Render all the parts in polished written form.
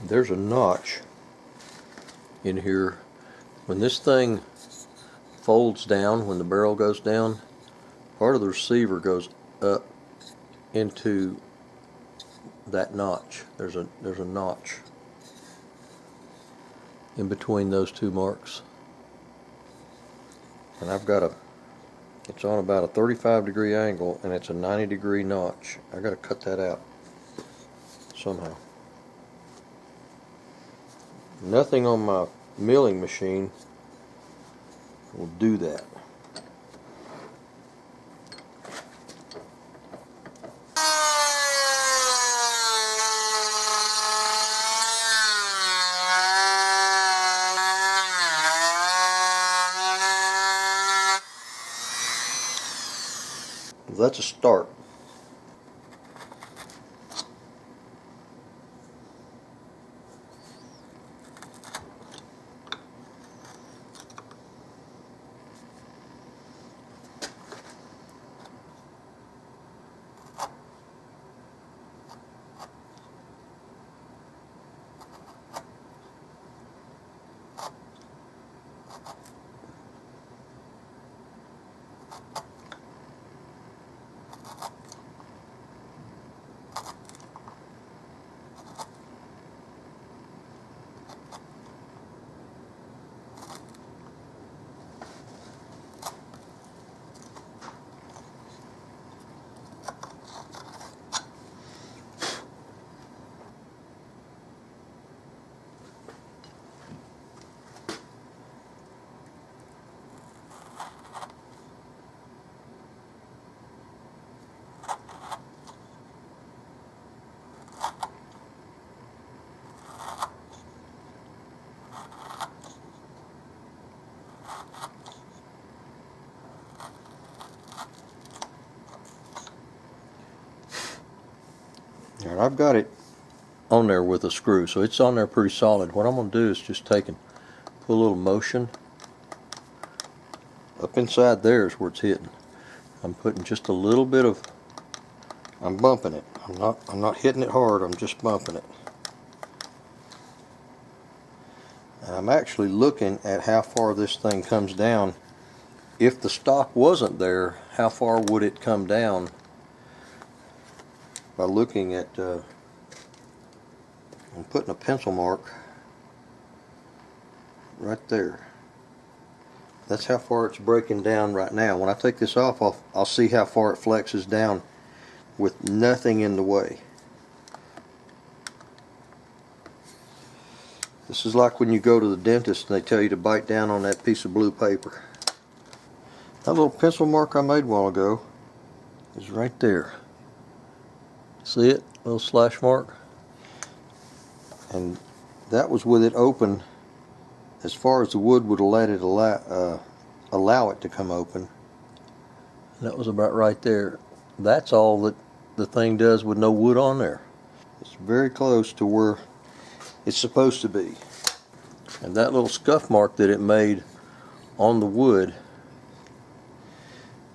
There's a notch in here. When this thing folds down, when the barrel goes down, part of the receiver goes up into that notch. There's a notch in between those two marks. And I've got it's on about a 35-degree angle, and it's a 90-degree notch. I got to cut that out somehow. Nothing on my milling machine will do that. That's a start. Alright, I've got it on there with a screw, so it's on there pretty solid. What I'm going to do is just take and put a little motion up inside there is where it's hitting. I'm putting just a little bit of, I'm bumping it. I'm not hitting it hard, I'm just bumping it. And I'm actually looking at how far this thing comes down. If the stock wasn't there, how far would it come down? By looking at, I'm putting a pencil mark right there. That's how far it's breaking down right now. When I take this off, I'll see how far it flexes down with nothing in the way. This is like when you go to the dentist and they tell you to bite down on that piece of blue paper. That little pencil mark I made a while ago is right there. See it? Little slash mark. And that was with it open as far as the wood would let it allow it to come open. And that was about right there. That's all that the thing does with no wood on there. It's very close to where it's supposed to be. And that little scuff mark that it made on the wood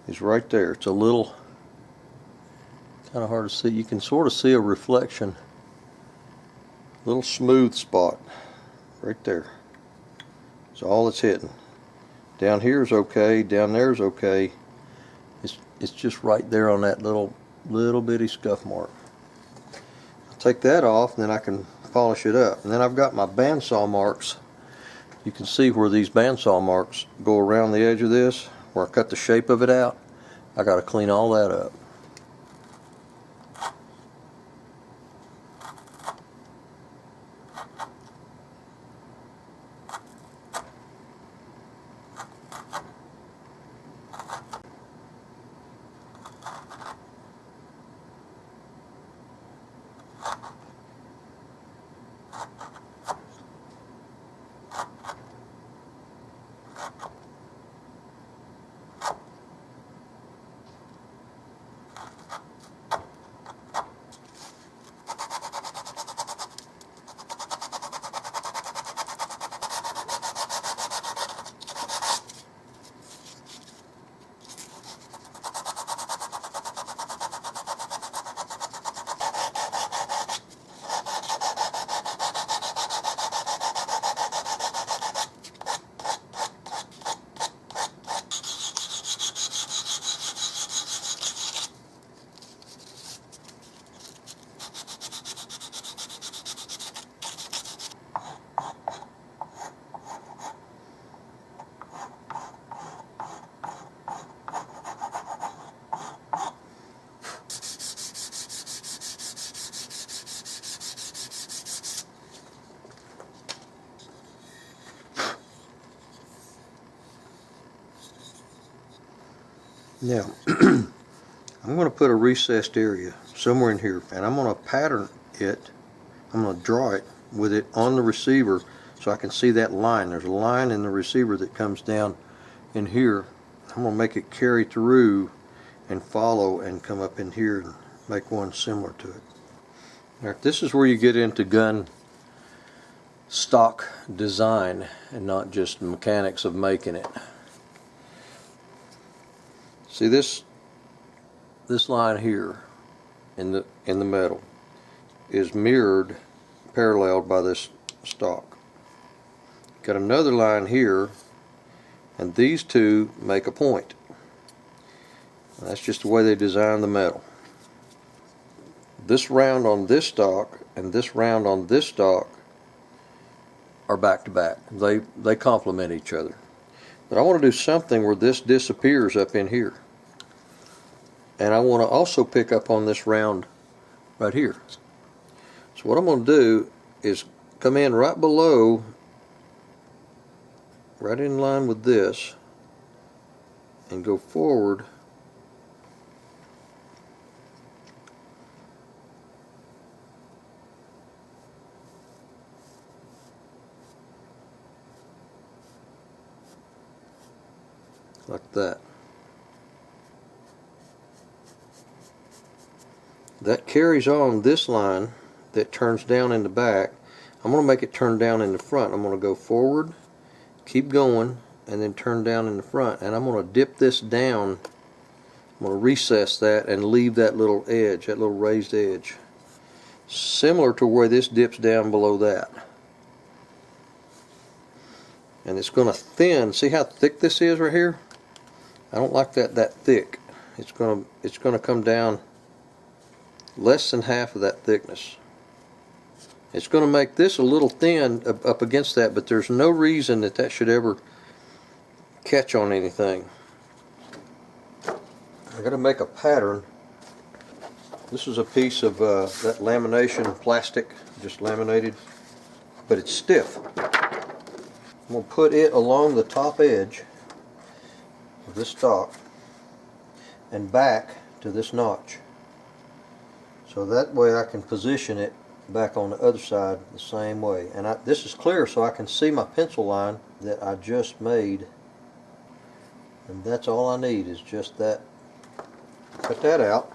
is right there. It's a little, kind of hard to see. You can sort of see a reflection. Little smooth spot right there. That's all it's hitting. Down here is okay. Down there is okay. It's just right there on that little bitty scuff mark. I'll take that off and then I can polish it up. And then I've got my bandsaw marks. You can see where these bandsaw marks go around the edge of this, where I cut the shape of it out. I got to clean all that up. Now, I'm going to put a recessed area somewhere in here, and I'm going to pattern it. I'm going to draw it with it on the receiver so I can see that line. There's a line in the receiver that comes down in here. I'm going to make it carry through and follow and come up in here and make one similar to it. Now, this is where you get into gun stock design and not just the mechanics of making it. See this line here in the metal is mirrored, paralleled by this stock. Got another line here, and these two make a point. That's just the way they design the metal. This round on this stock and this round on this stock are back to back. They complement each other. But I want to do something where this disappears up in here. And I want to also pick up on this round right here. So what I'm going to do is come in right below, right in line with this, and go forward like that. That carries on this line that turns down in the back. I'm going to make it turn down in the front. I'm going to go forward, keep going, and then turn down in the front. And I'm going to dip this down. I'm going to recess that and leave that little edge, that little raised edge, similar to where this dips down below that. And it's going to thin. See how thick this is right here? I don't like that thick. It's going to come down less than half of that thickness. It's going to make this a little thin up against that, but there's no reason that should ever catch on anything. I got to make a pattern. This is a piece of that lamination plastic, just laminated, but it's stiff. I'm going to put it along the top edge of this stock and back to this notch. So that way I can position it back on the other side the same way. And this is clear so I can see my pencil line that I just made. And that's all I need is just that. Cut that out.